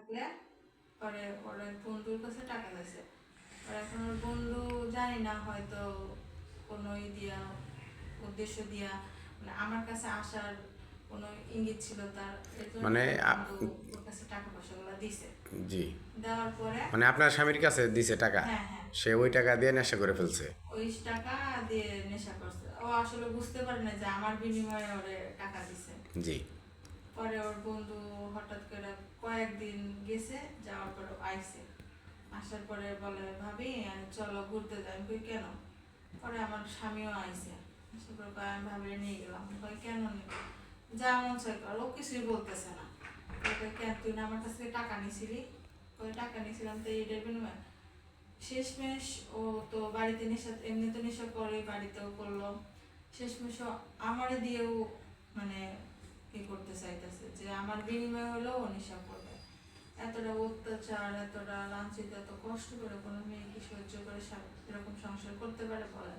থাকলে পরে ওর এক বন্ধুর কাছে টাকা দিয়েছে। এখন ওর বন্ধু জানি না হয়তো কোনো দিয়া উদ্দেশ্য দিয়া মানে আমার কাছে আসার কোনো ইঙ্গিত ছিল তার, এর জন্য মানে ওর বন্ধু ওর কাছে টাকা পয়সাগুলো দিছে। জি, দেওয়ার পরে মানে আপনার স্বামীর কাছে দিছে টাকা, হ্যাঁ হ্যাঁ সে ওই টাকা দিয়ে নেশা করে ফেলছে। ওই টাকা দিয়ে নেশা করছে। ও আসলে বুঝতে পারে না যে আমার বিনিময়ে ওরে টাকা দিছে। জি, পরে ওর বন্ধু হঠাৎ করে কয়েকদিন গেছে, যাওয়ার পরে আইছে। আসার পরে বলে ভাবি চলো ঘুরতে যাই। আমি কই কেন? পরে আমার স্বামীও আইছে। আসার পরে কয় আমি ভাবিরে নিয়ে গেলাম। কই কেন নিব? যা মন চাই কর। ও কিছুই বলতেছে না। কই কেন তুই না আমার কাছ থেকে টাকা নিছিলি? কই টাকা নিছিলাম তো এইটার বিনিময়ে। শেষমেশ ও তো বাড়িতে নেশা এমনি তো নেশা করে, বাড়িতেও করলো। শেষমেশ ও আমারে দিয়েও মানে কি করতে চাইতেছে যে আমার বিনিময় হলেও ও নেশা করবে। এতটা অত্যাচার, এতটা লাঞ্ছিত, এত কষ্ট করে কোনো মেয়ে কি সহ্য করে এরকম সংসার করতে পারে বলে?